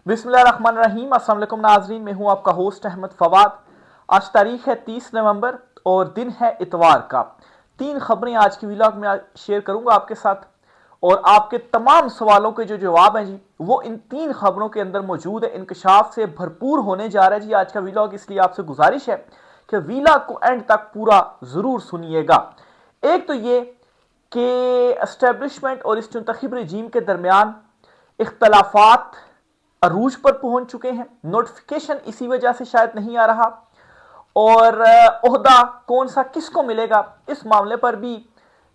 बिस्मिल्लाहिर्रहमानिर्रहीम। अस्सलाम वालेकुम नाजरीन, मैं हूं आपका होस्ट अहमद फवाद। आज तारीख है 30 नवंबर और दिन है इतवार का। तीन खबरें आज की व्लॉग में शेयर करूंगा आपके साथ और आपके तमाम सवालों के जो जवाब हैं जी वो इन तीन खबरों के अंदर मौजूद है। इंकशाफ से भरपूर होने जा रहा है जी आज का व्लॉग, इसलिए आपसे गुजारिश है कि व्लॉग को एंड तक पूरा जरूर सुनिएगा। एक तो ये कि एस्टेब्लिशमेंट और इस मुंतखब रजीम के दरमियान इख्तलाफात अरूज पर पहुंच चुके हैं। नोटिफिकेशन इसी वजह से शायद नहीं आ रहा और ओहदा कौन सा किसको मिलेगा इस मामले पर भी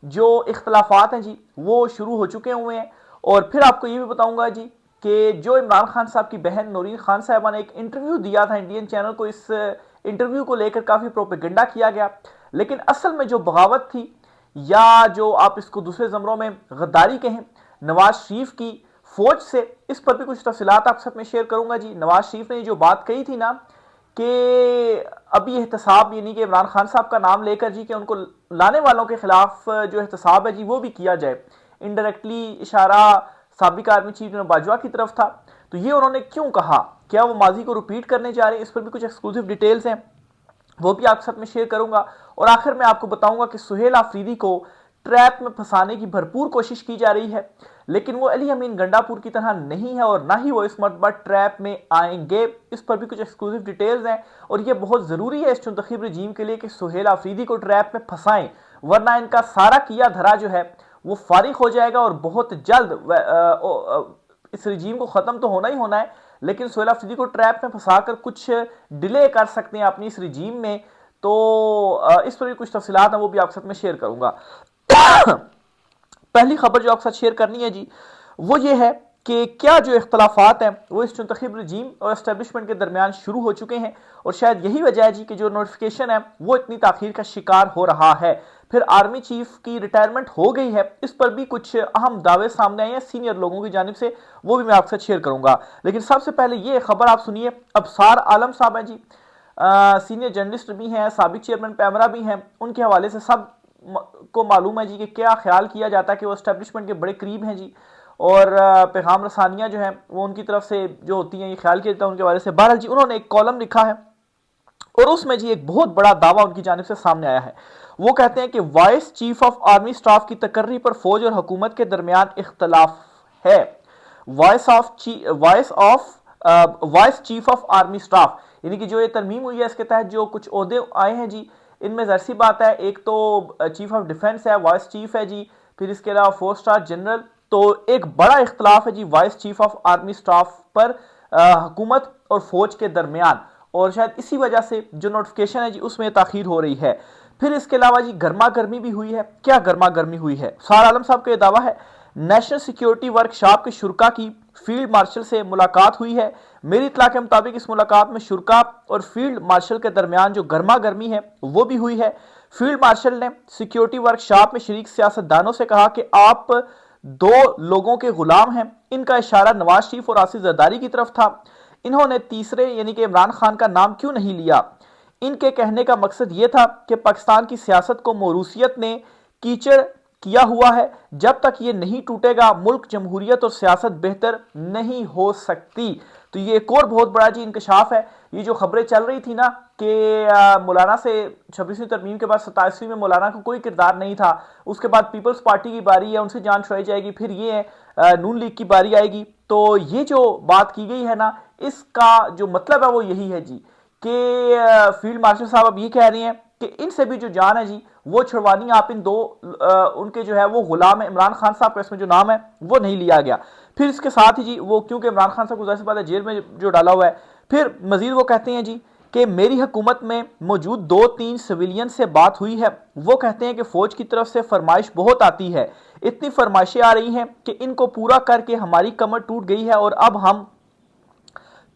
जो इख्तलाफात हैं जी वो शुरू हो चुके हुए हैं। और फिर आपको ये भी बताऊंगा जी कि जो इमरान खान साहब की बहन नौरीन खान साहबा ने एक इंटरव्यू दिया था इंडियन चैनल को, इस इंटरव्यू को लेकर काफ़ी प्रोपेगेंडा किया गया, लेकिन असल में जो बगावत थी या जो आप इसको दूसरे ज़मरों में गद्दारी कहें नवाज शरीफ की फौज से, इस पर भी कुछ तफसीलात आपके साथ में शेयर करूंगा जी। नवाज शरीफ ने जो बात कही थी ना कि अभी एहतसाब यानी कि इमरान खान साहब का नाम लेकर जी कि उनको लाने वालों के खिलाफ जो एहतसाब है जी वो भी किया जाए, इनडायरेक्टली इशारा साबिक आर्मी चीफ जनरल बाजवा की तरफ था। तो ये उन्होंने क्यों कहा, क्या वो माजी को रिपीट करने जा रहे हैं, इस पर भी कुछ एक्सक्लूसिव डिटेल्स हैं, वो भी आपके साथ में शेयर करूंगा। और आखिर में आपको बताऊंगा कि सुहेल आफरीदी को ट्रैप में फंसाने की भरपूर कोशिश की जा रही है, लेकिन वो अली अमीन गंडापुर की तरह नहीं है और ना ही वो इस मरतबा ट्रैप में आएंगे। इस पर भी कुछ एक्सक्लूसिव डिटेल्स हैं और ये बहुत ज़रूरी है इस मुंतखब रजीम के लिए कि सुहेल आफरीदी को ट्रैप में फंसाएं, वरना इनका सारा किया धरा जो है वो फारिग हो जाएगा और बहुत जल्द इस रजीम को ख़त्म तो होना ही होना है, लेकिन सुहेल आफरीदी को ट्रैप में फंसाकर कुछ डिले कर सकते हैं अपनी इस रजीम में। तो इस पर भी कुछ तफसीलात हैं, वो भी आपके साथ में शेयर करूंगा। पहली खबर जो आपके साथ शेयर करनी है जी वो ये है कि क्या जो इख्तलाफात हैं वो इस मुंतखब रजीम और एस्टेब्लिशमेंट के दरमियान शुरू हो चुके हैं और शायद यही वजह है जी कि जो नोटिफिकेशन है वो इतनी ताखीर का शिकार हो रहा है। फिर आर्मी चीफ की रिटायरमेंट हो गई है, इस पर भी कुछ अहम दावे सामने आए हैं सीनियर लोगों की जानिब से, वो भी मैं आपके साथ शेयर करूंगा। लेकिन सबसे पहले ये खबर आप सुनिए। अबसार आलम साहब हैं जी, सीनियर जर्नलिस्ट भी हैं, साबिक चेयरमैन पैमरा भी हैं, उनके हवाले से सब को मालूम है जी कि क्या ख्याल किया जाता है कि वो एस्टेब्लिशमेंट के बड़े करीब हैं जी और पैगाम रसानियाँ जो हैं वो उनकी तरफ से जो होती हैं ये ख्याल किया जाता है उनके बारे से। बहरहाल जी उन्होंने एक कॉलम लिखा है और उसमें जी एक बहुत बड़ा दावा उनकी जानिब से सामने आया है। वो कहते हैं कि vice chief of army staff की तकर्री पर फौज और हुकूमत के दरमियान इख्तलाफ है। Vice chief of army staff यानी कि जो ये तरमीम हुई है इसके तहत जो कुछ ओहदे आए हैं जी, इनमें ज़ाहिर सी बात है एक तो चीफ ऑफ डिफेंस है, वाइस चीफ है जी, फिर इसके अलावा 4 स्टार जनरल। तो एक बड़ा इख्तलाफ है जी vice chief of army staff पर हुकूमत और फौज के दरमियान, और शायद इसी वजह से जो नोटिफिकेशन है जी उसमें ताखीर हो रही है। फिर इसके अलावा जी गर्मा गर्मी भी हुई है। क्या गर्मा गर्मी हुई है? सार आलम साहब का यह दावा है नेशनल सिक्योरिटी वर्कशॉप के शुरा की फील्ड मार्शल से मुलाकात हुई है। मेरी इत्तला के मुताबिक इस मुलाकात में शुरा और फील्ड मार्शल के दरमियान जो गर्मा गर्मी है वो भी हुई है। फील्ड मार्शल ने सिक्योरिटी वर्कशॉप में शरीक सियासतदानों से कहा कि आप दो लोगों के गुलाम हैं। इनका इशारा नवाज शरीफ और आसिफ जरदारी की तरफ था। इन्होंने तीसरे यानी कि इमरान खान का नाम क्यों नहीं लिया? इनके कहने का मकसद यह था कि पाकिस्तान की सियासत को मोरूसियत ने कीचड़ किया हुआ है, जब तक ये नहीं टूटेगा मुल्क जमहूरियत और सियासत बेहतर नहीं हो सकती। तो ये एक और बहुत बड़ा जी इंकशाफ है। ये जो खबरें चल रही थी ना कि मौलाना से 26वीं तरमीम के बाद 27वीं में मौलाना का कोई किरदार नहीं था, उसके बाद पीपल्स पार्टी की बारी है, उनसे जान छुड़ाई जाएगी, फिर ये नून लीग की बारी आएगी। तो ये जो बात की गई है ना इसका जो मतलब है वो यही है जी कि फील्ड मार्शल साहब अब ये कह रहे हैं कि इनसे भी जो जान है जी वो छुड़वानी, आप इन दो उनके जो है वो गुलाम है। इमरान खान साहब का इसमें जो नाम है वो नहीं लिया गया। फिर इसके साथ ही जी वो क्योंकि इमरान खान साहब को ज़ाहिर सी बात है जेल में जो डाला हुआ है। फिर मजीद वो कहते हैं जी कि मेरी हुकूमत में मौजूद 2-3 सिविलियन से बात हुई है। वो कहते हैं कि फौज की तरफ से फरमाइश बहुत आती है, इतनी फरमाइशें आ रही हैं कि इनको पूरा करके हमारी कमर टूट गई है और अब हम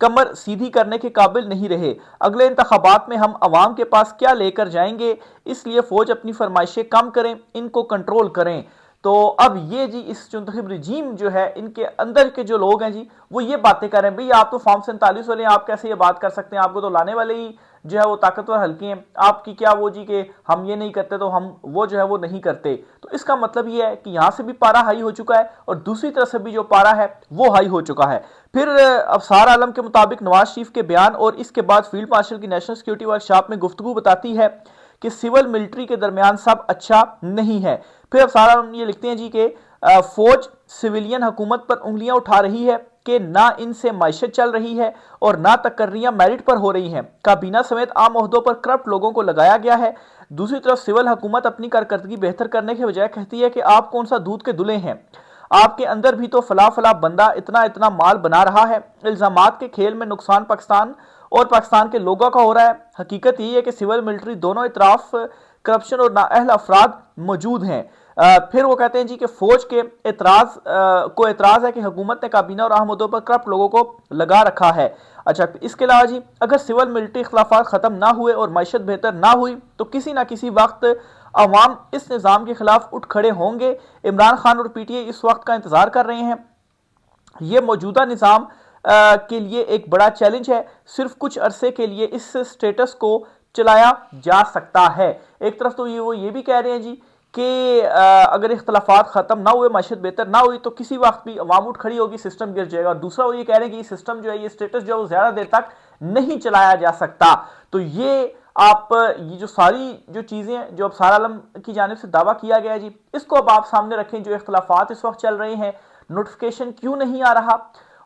कमर सीधी करने के काबिल नहीं रहे। अगले इंतखाबात में हम अवाम के पास क्या लेकर जाएंगे, इसलिए फौज अपनी फरमाइशें कम करें, इनको कंट्रोल करें। तो अब ये जी इस मुंतखब रजीम जो है इनके अंदर के जो लोग हैं जी वो ये बातें कर रहे हैं, भाई आप तो फॉर्म 47 वाले, आप कैसे ये बात कर सकते हैं, आपको तो लाने वाले ही जो है वो ताकतवर हल्के हैं, आपकी क्या वो जी कि हम ये नहीं करते तो हम वो जो है वो नहीं करते। तो इसका मतलब ये है कि यहां से भी पारा हाई हो चुका है और दूसरी तरफ से भी जो पारा है वो हाई हो चुका है। फिर अफसार आलम के मुताबिक नवाज शरीफ के बयान और इसके बाद फील्ड मार्शल की नेशनल सिक्योरिटी वर्कशॉप में गुफ्तगू बताती है कि सिविल मिलिट्री के दरमियान सब अच्छा नहीं है। फिर अफसार आलम ये लिखते हैं जी कि फौज सिविलियन हुकूमत पर उंगलियां उठा रही है कि ना इनसे मैशत चल रही है और ना तकर्रियां मेरिट पर हो रही हैं। काबीना समेत आम ओहदों पर करप्ट लोगों को लगाया गया है। दूसरी तरफ सिविल हुकूमत अपनी कारकर्दगी बेहतर करने के बजाय कहती है कि आप कौन सा दूध के दुले हैं, आपके अंदर भी तो फला फला बंदा इतना इतना माल बना रहा है। इल्जामात के खेल में नुकसान पाकिस्तान और पाकिस्तान के लोगों का हो रहा है। हकीकत यही है कि सिविल मिलिट्री दोनों इतराफ करप्शन और नाअहल अफराद मौजूद हैं। फिर वो कहते हैं जी कि फौज के एतराज है कि हुकूमत ने काबीना और अहम मुद्दों पर करप्ट लोगों को लगा रखा है। अच्छा, इसके अलावा जी अगर सिविल मिलिट्री इख्लाफात खत्म ना हुए और मैशत बेहतर ना हुई तो किसी ना किसी वक्त अवाम इस निज़ाम के खिलाफ उठ खड़े होंगे। इमरान खान और पीटीआई इस वक्त का इंतजार कर रहे हैं। यह मौजूदा निज़ाम के लिए एक बड़ा चैलेंज है। सिर्फ कुछ अरसे के लिए इस स्टेटस को चलाया जा सकता है। एक तरफ तो वो ये भी कह रहे हैं जी कि अगर इख्तलाफात खत्म ना हुए, मैशत बेहतर ना हुई तो किसी वक्त भी अवाम उठ खड़ी होगी, सिस्टम गिर जाएगा। और दूसरा वो ये कह रहे हैं कि ये सिस्टम जो है, ये स्टेटस जो है वो ज्यादा देर तक नहीं चलाया जा सकता। तो ये जो सारी जो चीजें हैं जो अब अफसार आलम की जानिब से दावा किया गया है जी, इसको अब आप सामने रखें। जो इख्तलाफात इस वक्त चल रहे हैं, नोटिफिकेशन क्यों नहीं आ रहा,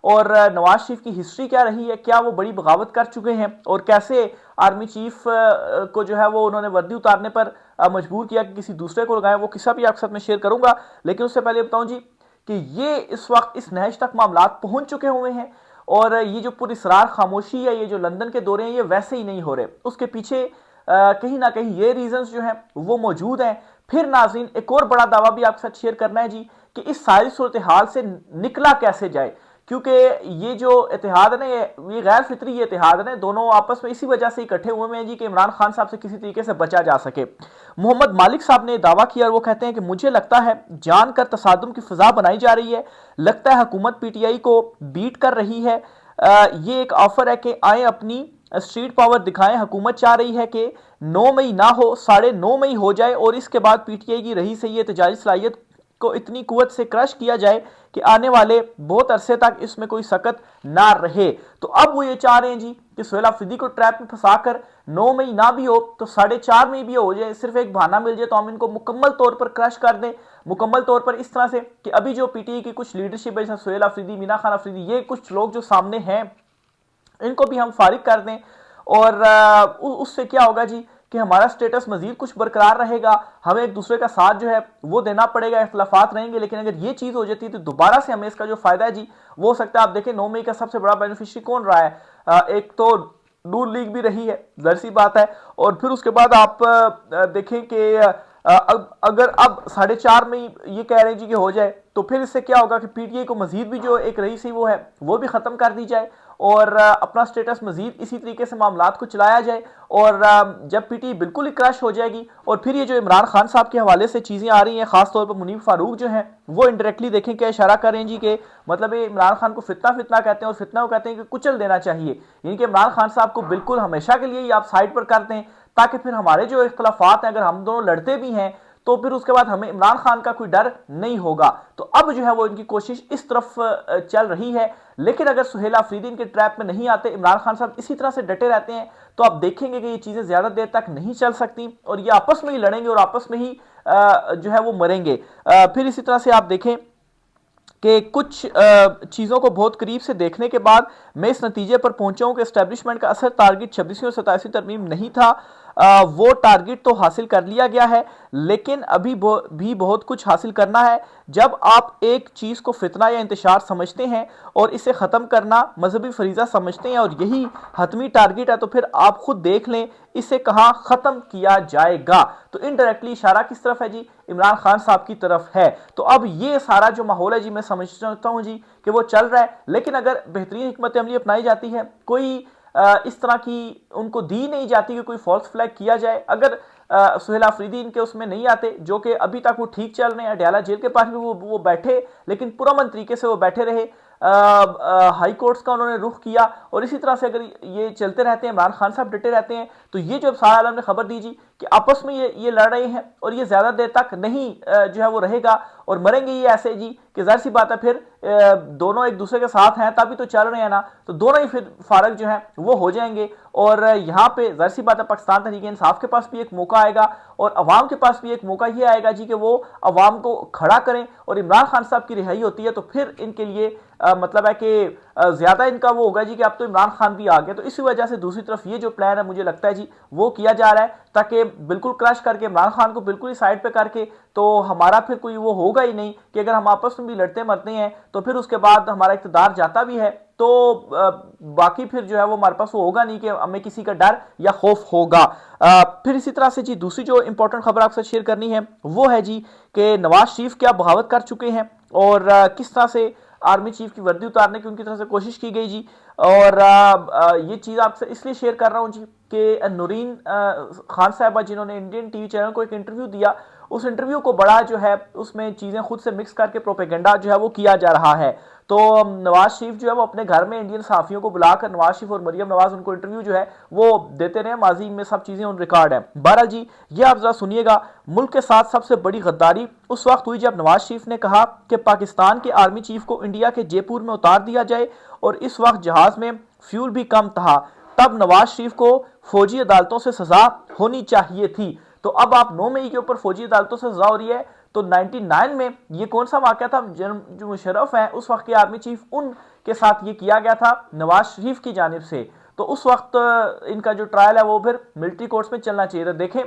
और नवाज शरीफ की हिस्ट्री क्या रही है, क्या वो बड़ी बगावत कर चुके हैं, और कैसे आर्मी चीफ को जो है वो उन्होंने वर्दी उतारने पर मजबूर किया कि किसी दूसरे को लगाएं, वो किस्सा भी आपके साथ में शेयर करूंगा। लेकिन उससे पहले बताऊं जी कि ये इस वक्त इस नहज तक मामला पहुंच चुके हुए हैं, और ये जो पुरस्रार खामोशी है, ये जो लंदन के दौरे हैं, ये वैसे ही नहीं हो रहे। उसके पीछे कहीं ना कहीं ये रीजंस जो हैं वो मौजूद हैं। फिर नाज़रीन एक और बड़ा दावा भी आपके साथ शेयर करना है जी कि इस सारी सूरत हाल से निकला कैसे जाए, क्योंकि ये जो इतिहाद है ना, ये गैर फितरी ये इतिहाद है ना, दोनों आपस में इसी वजह से इकट्ठे हुए हैं जी कि इमरान खान साहब से किसी तरीके से बचा जा सके। मोहम्मद मालिक साहब ने दावा किया और वो कहते हैं कि मुझे लगता है जानकर तसादुम की फिजा बनाई जा रही है, लगता है हुकूमत पीटीआई को बीट कर रही है। ये एक ऑफर है कि आए अपनी स्ट्रीट पावर दिखाएं। हुकूमत चाह रही है कि 9 मई ना हो, 9.5 मई हो जाए और इसके बाद पीटीआई की रही सही तजारी सलाहियत को इतनी कुव्वत से क्रश किया जाए कि आने वाले बहुत अरसे तक इसमें कोई सकत ना रहे। तो अब वो ये चाह रहे हैं जी कि सुहेल अफरीदी को ट्रैप में फंसाकर 9 मई ना भी हो तो 4.5 मई भी हो जाए, सिर्फ एक बहाना मिल जाए तो हम इनको मुकम्मल तौर पर क्रश कर दें। मुकम्मल तौर पर इस तरह से कि अभी जो पीटीआई की कुछ लीडरशिप है, जैसे सुहेल अफरीदी, मीना खान अफरीदी, ये कुछ लोग जो सामने हैं, इनको भी हम फारिग कर दें। और उससे क्या होगा जी कि हमारा स्टेटस मजीद कुछ बरकरार रहेगा। हमें एक दूसरे का साथ जो है वो देना पड़ेगा, इख्तलाफात रहेंगे, लेकिन अगर ये चीज़ हो जाती है तो दोबारा से हमें इसका जो फायदा है जी वो हो सकता है। आप देखें 9 मई का सबसे बड़ा बेनिफिशियरी कौन रहा है, एक तो नून लीग भी रही है, जाहिर सी बात है। और फिर उसके बाद आप देखें कि अगर अब 4.5 मई ये कह रहे हैं जी कि हो जाए तो फिर इससे क्या होगा कि पीटीआई को मजीद भी जो एक रही सी वो है वो भी खत्म कर दी जाए और अपना स्टेटस मजीद इसी तरीके से मामलात को चलाया जाए। और जब पीटीआई बिल्कुल ही क्रश हो जाएगी और फिर ये जो इमरान खान साहब के हवाले से चीज़ें आ रही हैं, खासतौर पर मुनीब फारूक जो हैं वो इनडायरेक्टली देखें क्या इशारा करें जी के मतलब ये इमरान खान को फितना कहते हैं और फितना को कहते हैं कि कुचल देना चाहिए, यानी कि इमरान खान साहब को बिल्कुल हमेशा के लिए आप साइड पर कर दें ताकि फिर हमारे जो इख्तलाफात हैं, अगर हम दोनों लड़ते भी हैं तो फिर उसके बाद हमें इमरान खान का कोई डर नहीं होगा। तो अब जो है वो इनकी कोशिश इस तरफ चल रही है। लेकिन अगर सुहेल अफरीदी इनके ट्रैप में नहीं आते, इमरान खान साहब इसी तरह से डटे रहते हैं, तो आप देखेंगे कि ये चीजें ज्यादा देर तक नहीं चल सकती और ये आपस में ही लड़ेंगे और आपस में ही जो है वो मरेंगे। फिर इसी तरह से आप देखें कि कुछ चीज़ों को बहुत करीब से देखने के बाद मैं इस नतीजे पर पहुंचा हूं कि एस्टेब्लिशमेंट का असर टारगेट 26वीं और 27वीं तरमीम नहीं था। वो टारगेट तो हासिल कर लिया गया है, लेकिन अभी भी बहुत कुछ हासिल करना है। जब आप एक चीज़ को फितना या इंतशार समझते हैं और इसे ख़त्म करना मजहबी फरीज़ा समझते हैं और यही हतमी टारगेट है, तो फिर आप खुद देख लें इसे कहाँ ख़त्म किया जाएगा। तो इनडायरेक्टली इशारा किस तरफ है जी, इमरान खान साहब की तरफ है। तो अब ये सारा जो माहौल है जी, मैं समझता हूँ जी कि वो चल रहा है, लेकिन अगर बेहतरीन हिकमत अमली अपनाई जाती है, कोई इस तरह की उनको दी नहीं जाती कि कोई फॉल्स फ्लैग किया जाए, अगर सुहेल अफरीदी इनके उसमें नहीं आते जो कि अभी तक वो ठीक चल रहे हैं, अडयाला जेल के पास भी वो बैठे, लेकिन पुरअमन तरीके से वो बैठे रहे, हाई कोर्ट्स का उन्होंने रुख किया। और इसी तरह से अगर ये चलते रहते हैं, इमरान खान साहब डटे रहते हैं, तो ये जो सारा आलम ने खबर दी जी कि आपस में ये लड़ रहे हैं और ये ज्यादा देर तक नहीं जो है वो रहेगा और मरेंगे ये ऐसे जी कि जाहिर सी बात है फिर दोनों एक दूसरे के साथ हैं तभी तो चल रहे हैं ना, तो दोनों ही फिर फारग जो है वो हो जाएंगे। और यहाँ पे जाहिर सी बात है पाकिस्तान तहरीक इंसाफ के पास भी एक मौका आएगा और अवाम के पास भी एक मौका ये आएगा जी कि वो अवाम को खड़ा करें। और इमरान खान साहब की रिहाई होती है तो फिर इनके लिए मतलब है कि ज्यादा इनका वो होगा जी कि अब तो इमरान खान भी आ गए, तो इसी वजह से दूसरी तरफ ये जो प्लान है मुझे लगता है जी वो किया जा रहा है ताकि बिल्कुल क्रश करके इमरान खान को बिल्कुल ही साइड पे करके तो हमारा फिर कोई वो होगा ही नहीं कि अगर हम आपस में भी लड़ते मरते हैं तो फिर उसके बाद हमारा इक़्तिदार जाता भी है तो बाकी फिर जो है वो हमारे पास वो होगा नहीं कि हमें किसी का डर या खौफ होगा। फिर इसी तरह से जी दूसरी जो इंपॉर्टेंट खबर आपसे शेयर करनी है वो है जी कि नवाज शरीफ क्या बगावत कर चुके हैं और किस तरह से आर्मी चीफ की वर्दी उतारने की उनकी तरफ से कोशिश की गई जी। और ये चीज़ आपसे इसलिए शेयर कर रहा हूँ जी कि नूरीन खान साहबा जिन्होंने इंडियन टीवी चैनल को एक इंटरव्यू दिया, उस इंटरव्यू को बड़ा जो है उसमें चीज़ें खुद से मिक्स करके प्रोपेगेंडा जो है वो किया जा रहा है। तो नवाज शरीफ जो है वो अपने घर में इंडियन सहाफ़ियों को बुलाकर नवाज शरीफ और मरियम नवाज उनको इंटरव्यू जो है वो देते रहे, माजी में सब चीज़ें उन रिकॉर्ड है। बहरहाल जी ये आप जरा सुनिएगा, मुल्क के साथ सबसे बड़ी गद्दारी उस वक्त हुई जब नवाज शरीफ ने कहा कि पाकिस्तान के आर्मी चीफ को इंडिया के जयपुर में उतार दिया जाए और इस वक्त जहाज में फ्यूल भी कम था, तब नवाज शरीफ को फौजी अदालतों से सजा होनी चाहिए थी। तो अब आप 9 मई के ऊपर फौजी अदालतों से सजा हो रही है, तो 99 में ये कौन सा वाकया था, जो मुशर्रफ है उस वक्त के आर्मी चीफ उनके साथ ये किया गया था नवाज शरीफ की जानिब से, तो उस वक्त इनका जो ट्रायल है वो फिर मिलिट्री कोर्ट्स में चलना चाहिए था। देखें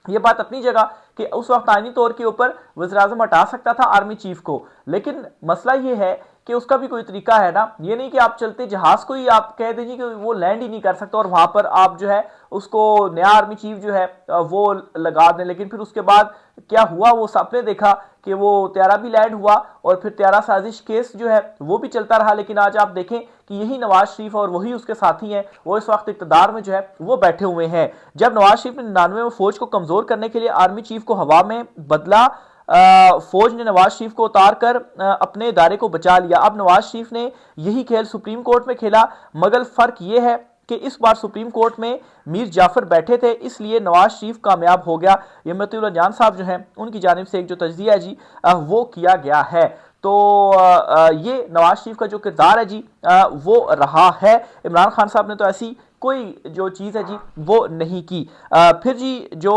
ये बात अपनी जगह कि उस वक्त आईनी तौर के ऊपर वज़ीर-ए-आज़म हटा सकता था आर्मी चीफ को, लेकिन मसला ये है कि उसका भी कोई तरीका है ना, ये नहीं कि आप चलते जहाज को ही आप कह दीजिए कि वो लैंड ही नहीं कर सकता और वहां पर आप जो है उसको नया आर्मी चीफ जो है वो लगा दें। लेकिन फिर उसके बाद क्या हुआ वो सबने देखा कि वो त्यारा भी लैंड हुआ और फिर त्यारा साजिश केस जो है वो भी चलता रहा। लेकिन आज आप देखें कि यही नवाज शरीफ और वही उसके साथी हैं वो इस वक्त इक़्तिदार में जो है वो बैठे हुए हैं। जब नवाज शरीफ ने 99 में फौज को कमजोर करने के लिए आर्मी चीफ को हवा में बदला, फौज ने नवाज शरीफ को उतार कर अपने इदारे को बचा लिया। अब नवाज शरीफ ने यही खेल सुप्रीम कोर्ट में खेला, मगर फर्क यह है कि इस बार सुप्रीम कोर्ट में मीर जाफर बैठे थे, इसलिए नवाज शरीफ कामयाब हो गया। ये मतीउल्लाह जान साहब जो हैं उनकी जानिब से एक जो तजज़िया है जी वो किया गया है। तो ये नवाज शरीफ का जो किरदार है जी वो रहा है। इमरान खान साहब ने तो ऐसी कोई जो चीज़ है जी वो नहीं की। फिर जी जो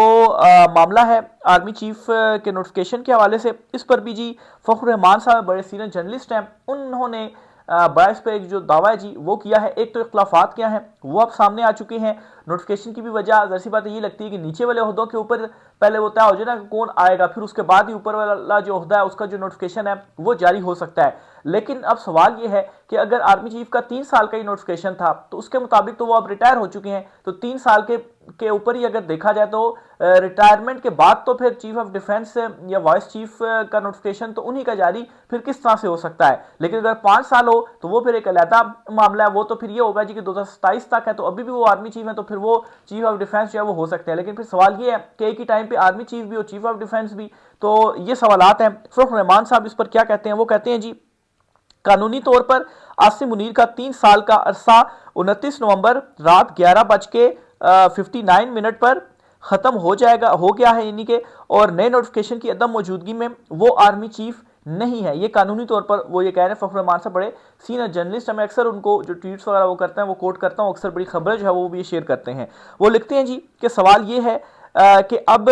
मामला है आर्मी चीफ के नोटिफिकेशन के हवाले से, इस पर भी जी फ़खरुर रहमान साहब बड़े सीनियर जर्नलिस्ट हैं, उन्होंने बड़ा इस पर एक जो दावा है जी वो किया है। एक तो इख्तलाफात क्या हैं वो अब सामने आ चुके हैं। नोटिफिकेशन की भी वजह जैसी बात ये लगती है कि नीचे वाले ओहदों के ऊपर पहले वो तय हो जाए ना कौन आएगा, फिर उसके बाद ही ऊपर वाला जो ओहदा है उसका जो नोटिफिकेशन है वो जारी हो सकता है। लेकिन अब सवाल ये है कि अगर आर्मी चीफ का 3 साल का ही नोटिफिकेशन था तो उसके मुताबिक तो वो अब रिटायर हो चुके हैं, तो 3 साल के ऊपर ही अगर देखा जाए तो रिटायरमेंट के बाद तो फिर चीफ ऑफ डिफेंस या वाइस चीफ का नोटिफिकेशन तो उन्हीं का जारी फिर किस तरह से हो सकता है। लेकिन अगर 5 साल हो तो वो फिर एक अलहदा मामला है, वो तो फिर ये होगा जी कि 2027 तक है तो अभी भी वो आर्मी चीफ है तो फिर वो चीफ ऑफ डिफेंस जो है वो हो सकते हैं। लेकिन फिर सवाल ये है कि एक ही टाइम पे आर्मी चीफ भी और चीफ ऑफ डिफेंस भी, तो ये सवालात हैं। फ़खरुर रहमान साहब इस पर क्या कहते हैं, वो कहते हैं जी कानूनी तौर पर आसिम मुनीर का 3 साल का अरसा 29 नवंबर रात 11:59 पर खत्म हो गया है यानी कि, और नए नोटिफिकेशन की अदम मौजूदगी में वो आर्मी चीफ नहीं है। ये कानूनी तौर पर वो ये कह रहे हैं। फ़खरुर रहमान साहब बड़े सीनियर जर्नलिस्ट हैं, मैं अक्सर उनको जो ट्वीट्स वगैरह वो करते हैं वो कोट करता हूँ, अक्सर बड़ी खबरें जो है वो भी शेयर करते हैं। वो लिखते हैं जी कि सवाल ये है कि अब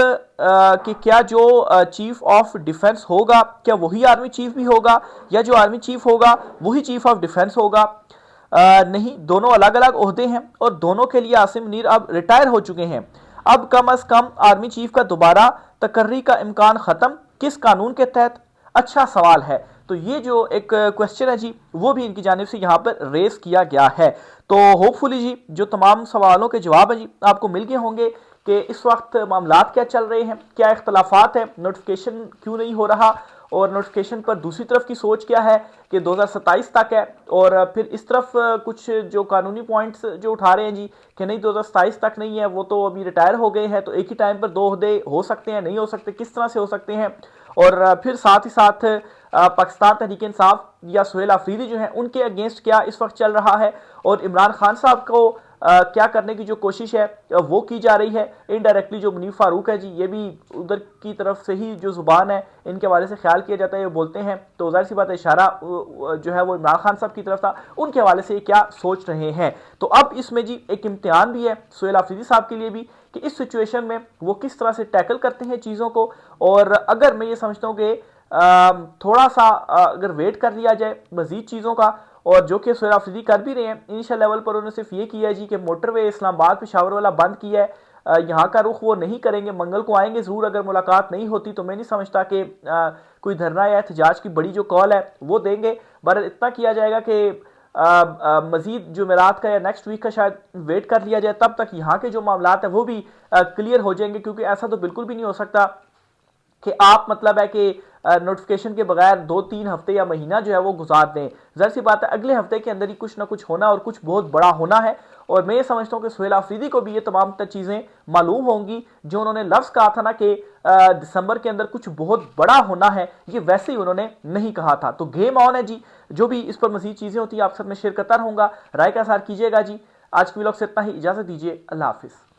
कि क्या जो चीफ ऑफ डिफेंस होगा क्या वही आर्मी चीफ भी होगा या जो आर्मी चीफ होगा वही चीफ ऑफ डिफेंस होगा। नहीं, दोनों अलग अलग ओहदे हैं और दोनों के लिए आसिम मुनीर अब रिटायर हो चुके हैं। अब कम अज कम आर्मी चीफ का दोबारा तकर्री का इम्कान खत्म, किस कानून के तहत? अच्छा सवाल है। तो ये जो एक क्वेश्चन है जी वो भी इनकी जानिब से यहाँ पर रेस किया गया है। तो होपफुली जी जो तमाम सवालों के जवाब है जी आपको मिल गए होंगे कि इस वक्त मामलात क्या चल रहे हैं, क्या इख्तलाफात है, नोटिफिकेशन क्यों नहीं हो रहा, और नोटिफिकेशन पर दूसरी तरफ की सोच क्या है कि 2027 तक है, और फिर इस तरफ कुछ जो कानूनी पॉइंट्स जो उठा रहे हैं जी कि नहीं 2027 तक नहीं है, वो तो अभी रिटायर हो गए हैं, तो एक ही टाइम पर 2 ओहदे हो सकते हैं, नहीं हो सकते, किस तरह से हो सकते हैं। और फिर साथ ही साथ पाकिस्तान तहरीक इंसाफ या सुहेल आफरीदी जो है उनके अगेंस्ट क्या इस वक्त चल रहा है, और इमरान खान साहब को क्या करने की जो कोशिश है वो की जा रही है। इनडायरेक्टली जो मुनीफ फारूक है जी, ये भी उधर की तरफ से ही जो जुबान है इनके हवाले से ख्याल किया जाता है, ये बोलते हैं, तो जाहिर सी बात है इशारा जो है वो इमरान खान साहब की तरफ था, उनके हवाले से क्या सोच रहे हैं। तो अब इसमें जी एक इम्तिहान भी है सुहेल आफरीदी साहब के लिए भी कि इस सिचुएशन में वो किस तरह से टैकल करते हैं चीज़ों को। और अगर मैं ये समझता हूँ कि थोड़ा सा अगर वेट कर लिया जाए मजीद चीज़ों का, और जो कि सुहेल आफरीदी कर भी रहे हैं, इनिशियल लेवल पर उन्होंने सिर्फ ये किया है जी कि मोटरवे इस्लामाबाद पेशावर वाला बंद किया है, यहाँ का रुख वो नहीं करेंगे, मंगल को आएंगे ज़रूर, अगर मुलाकात नहीं होती तो मैं नहीं समझता कि कोई धरना या एहतजाज की बड़ी जो कॉल है वो देंगे। बहरहाल इतना किया जाएगा कि मजीद जुमेरात का या नेक्स्ट वीक का शायद वेट कर लिया जाए, तब तक यहाँ के जो मामला है वो भी क्लियर हो जाएंगे, क्योंकि ऐसा तो बिल्कुल भी नहीं हो सकता कि आप मतलब है कि नोटिफिकेशन के बगैर 2-3 हफ्ते या महीना जो है वो गुजार दें। जाहिर सी बात है अगले हफ्ते के अंदर ही कुछ ना कुछ होना और कुछ बहुत बड़ा होना है, और मैं ये समझता हूँ कि सुहेल आफरीदी को भी ये तमाम चीज़ें मालूम होंगी जो उन्होंने लफ्ज़ कहा था ना कि दिसंबर के अंदर कुछ बहुत बड़ा होना है, ये वैसे ही उन्होंने नहीं कहा था। तो गेम ऑन है जी, जो भी इस पर मजीद चीज़ें होती हैं आप सब में शेयर करता रहूँगा, राय का सार कीजिएगा जी। आज की व्लॉग से इतना ही, इजाज़त दीजिए, अल्लाह हाफिज़।